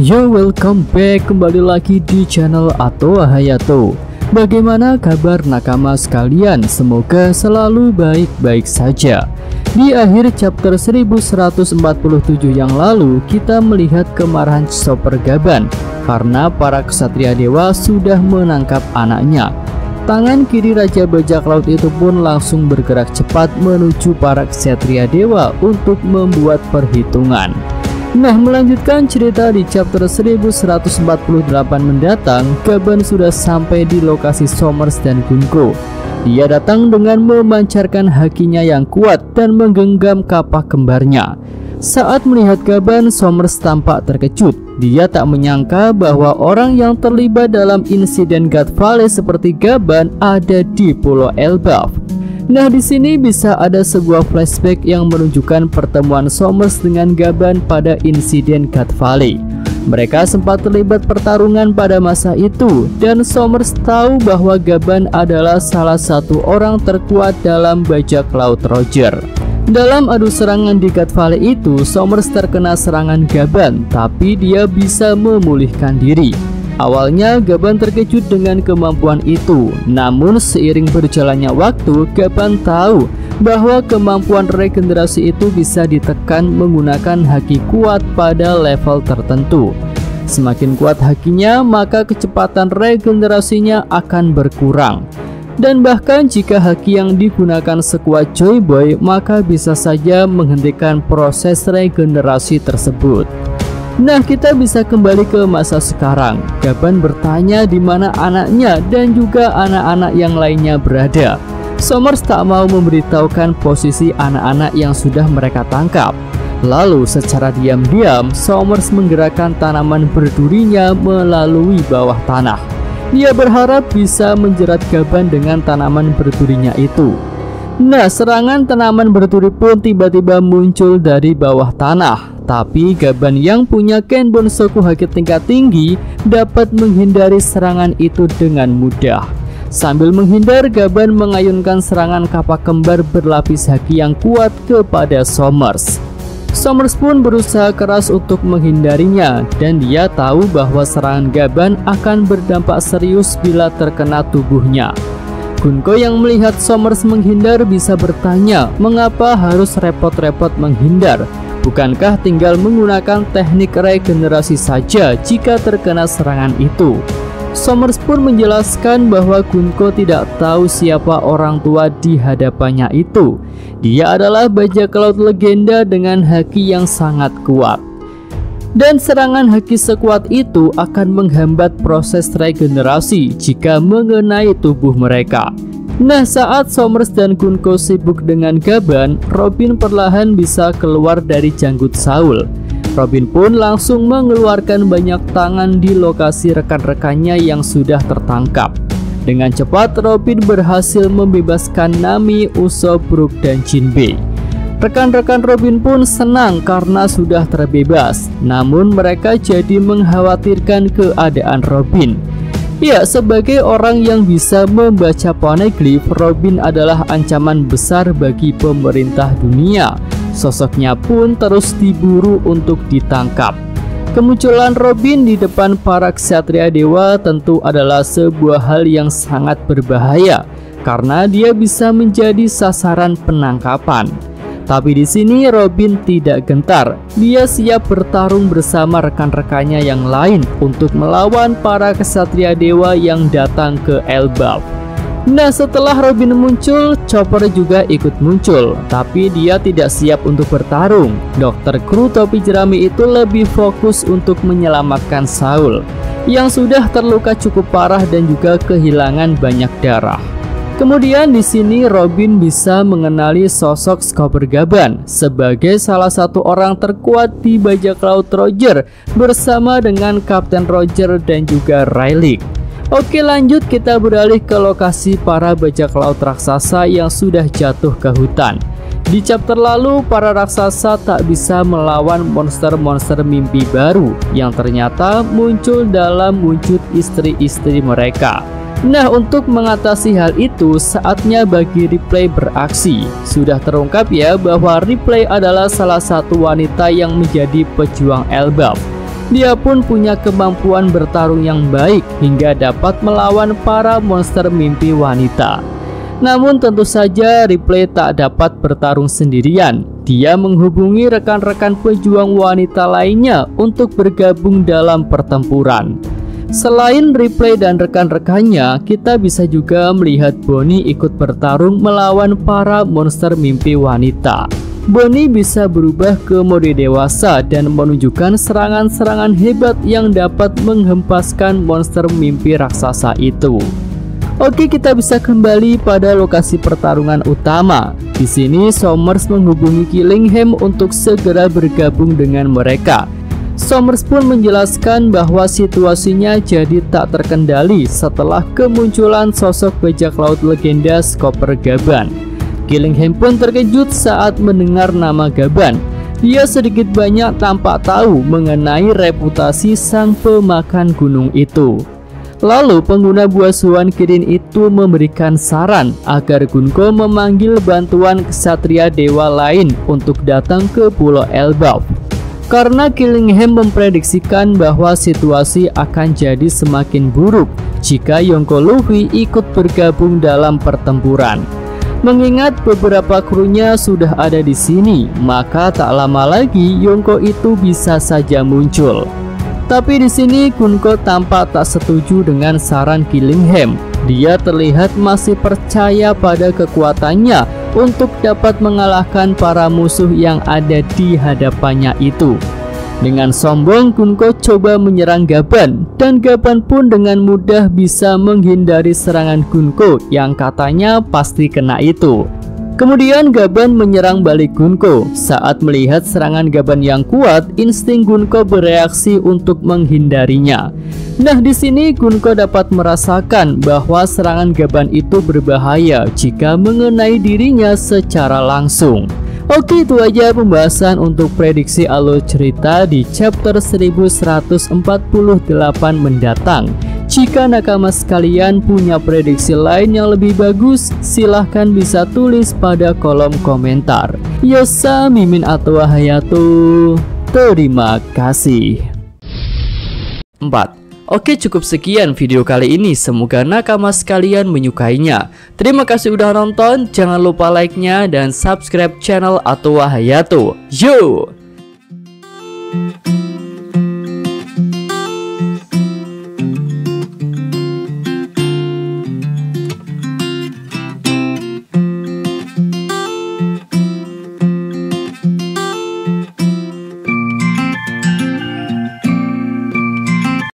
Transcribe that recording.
Yo, welcome back, kembali lagi di channel Atoa Hayato. Bagaimana kabar nakama sekalian? Semoga selalu baik-baik saja. Di akhir chapter 1147 yang lalu, kita melihat kemarahan Chopper Gaban karena para ksatria dewa sudah menangkap anaknya. Tangan kiri Raja Bajak Laut itu pun langsung bergerak cepat menuju para ksatria dewa untuk membuat perhitungan. Nah, melanjutkan cerita di chapter 1148 mendatang, Gaban sudah sampai di lokasi Somers dan Gunko. Dia datang dengan memancarkan hakinya yang kuat dan menggenggam kapak kembarnya. Saat melihat Gaban, Somers tampak terkejut. Dia tak menyangka bahwa orang yang terlibat dalam insiden God Valley seperti Gaban ada di Pulau Elbaf. Nah, di sini bisa ada sebuah flashback yang menunjukkan pertemuan Somers dengan Gaban pada insiden God Valley. Mereka sempat terlibat pertarungan pada masa itu, dan Somers tahu bahwa Gaban adalah salah satu orang terkuat dalam bajak laut Roger. Dalam adu serangan di God Valley itu, Somers terkena serangan Gaban, tapi dia bisa memulihkan diri. Awalnya Gaban terkejut dengan kemampuan itu, namun seiring berjalannya waktu, Gaban tahu bahwa kemampuan regenerasi itu bisa ditekan menggunakan haki kuat pada level tertentu. Semakin kuat hakinya, maka kecepatan regenerasinya akan berkurang. Dan bahkan jika haki yang digunakan sekuat Joy Boy, maka bisa saja menghentikan proses regenerasi tersebut. Nah, kita bisa kembali ke masa sekarang. Gaban bertanya di mana anaknya dan juga anak-anak yang lainnya berada. Somers tak mau memberitahukan posisi anak-anak yang sudah mereka tangkap. Lalu secara diam-diam, Somers menggerakkan tanaman berdurinya melalui bawah tanah. Dia berharap bisa menjerat Gaban dengan tanaman berdurinya itu. Nah, serangan tanaman berduri pun tiba-tiba muncul dari bawah tanah. Tapi Gaban yang punya Kenbon Soku haki tingkat tinggi dapat menghindari serangan itu dengan mudah. Sambil menghindar, Gaban mengayunkan serangan kapak kembar berlapis haki yang kuat kepada Somers. Somers pun berusaha keras untuk menghindarinya, dan dia tahu bahwa serangan Gaban akan berdampak serius bila terkena tubuhnya. Gunko yang melihat Somers menghindar bisa bertanya, mengapa harus repot-repot menghindar? Bukankah tinggal menggunakan teknik regenerasi saja jika terkena serangan itu? Somers pun menjelaskan bahwa Gunko tidak tahu siapa orang tua di hadapannya itu. Dia adalah bajak laut legenda dengan haki yang sangat kuat. Dan serangan haki sekuat itu akan menghambat proses regenerasi jika mengenai tubuh mereka. Nah, saat Somers dan Gunko sibuk dengan Gaban, Robin perlahan bisa keluar dari janggut Saul. Robin pun langsung mengeluarkan banyak tangan di lokasi rekan-rekannya yang sudah tertangkap. Dengan cepat, Robin berhasil membebaskan Nami, Usopp, Brook, dan Jinbei. Rekan-rekan Robin pun senang karena sudah terbebas, namun mereka jadi mengkhawatirkan keadaan Robin. Ya, sebagai orang yang bisa membaca poneglyph, Robin adalah ancaman besar bagi pemerintah dunia. Sosoknya pun terus diburu untuk ditangkap. Kemunculan Robin di depan para ksatria dewa tentu adalah sebuah hal yang sangat berbahaya, karena dia bisa menjadi sasaran penangkapan. Tapi di sini Robin tidak gentar. Dia siap bertarung bersama rekan-rekannya yang lain untuk melawan para ksatria dewa yang datang ke Elbaf. Nah, setelah Robin muncul, Chopper juga ikut muncul, tapi dia tidak siap untuk bertarung. Dokter kru topi jerami itu lebih fokus untuk menyelamatkan Saul yang sudah terluka cukup parah dan juga kehilangan banyak darah. Kemudian di sini Robin bisa mengenali sosok Chopper Gaban sebagai salah satu orang terkuat di bajak laut Roger bersama dengan Kapten Roger dan juga Rayleigh. Oke, lanjut kita beralih ke lokasi para bajak laut raksasa yang sudah jatuh ke hutan. Di chapter lalu, para raksasa tak bisa melawan monster-monster mimpi baru yang ternyata muncul dalam wujud istri-istri mereka. Nah, untuk mengatasi hal itu, saatnya bagi Ripley beraksi. Sudah terungkap ya bahwa Ripley adalah salah satu wanita yang menjadi pejuang Elbaf. Dia pun punya kemampuan bertarung yang baik hingga dapat melawan para monster mimpi wanita. Namun tentu saja Ripley tak dapat bertarung sendirian. Dia menghubungi rekan-rekan pejuang wanita lainnya untuk bergabung dalam pertempuran. Selain Ripley dan rekan-rekannya, kita bisa juga melihat Bonnie ikut bertarung melawan para monster mimpi wanita. Bonnie bisa berubah ke mode dewasa dan menunjukkan serangan-serangan hebat yang dapat menghempaskan monster mimpi raksasa itu. Oke, kita bisa kembali pada lokasi pertarungan utama. Di sini Sommers menghubungi Killingham untuk segera bergabung dengan mereka. Sommers pun menjelaskan bahwa situasinya jadi tak terkendali setelah kemunculan sosok bajak laut legenda Skopper Gaban. Killingham pun terkejut saat mendengar nama Gaban. Dia sedikit banyak tampak tahu mengenai reputasi sang pemakan gunung itu. Lalu pengguna buah suan Kirin itu memberikan saran agar Gunko memanggil bantuan ksatria dewa lain untuk datang ke Pulau Elbaf. Karena Killingham memprediksikan bahwa situasi akan jadi semakin buruk jika Yonko Luffy ikut bergabung dalam pertempuran. Mengingat beberapa krunya sudah ada di sini, maka tak lama lagi Yonko itu bisa saja muncul. Tapi di sini Gunko tampak tak setuju dengan saran Killingham. Dia terlihat masih percaya pada kekuatannya untuk dapat mengalahkan para musuh yang ada di hadapannya itu. Dengan sombong, Gunko coba menyerang Gaban, dan Gaban pun dengan mudah bisa menghindari serangan Gunko yang katanya pasti kena itu. Kemudian Gaban menyerang balik Gunko. Saat melihat serangan Gaban yang kuat, insting Gunko bereaksi untuk menghindarinya. Nah, di sini Gunko dapat merasakan bahwa serangan Gaban itu berbahaya jika mengenai dirinya secara langsung. Oke, itu aja pembahasan untuk prediksi alur cerita di chapter 1148 mendatang. Jika nakama sekalian punya prediksi lain yang lebih bagus, silahkan bisa tulis pada kolom komentar. Yosa Mimin Atwa Hayato. Terima kasih. 4. Oke, cukup sekian video kali ini. Semoga nakama sekalian menyukainya. Terima kasih udah nonton. Jangan lupa like-nya dan subscribe channel Atwa Hayato. Yo!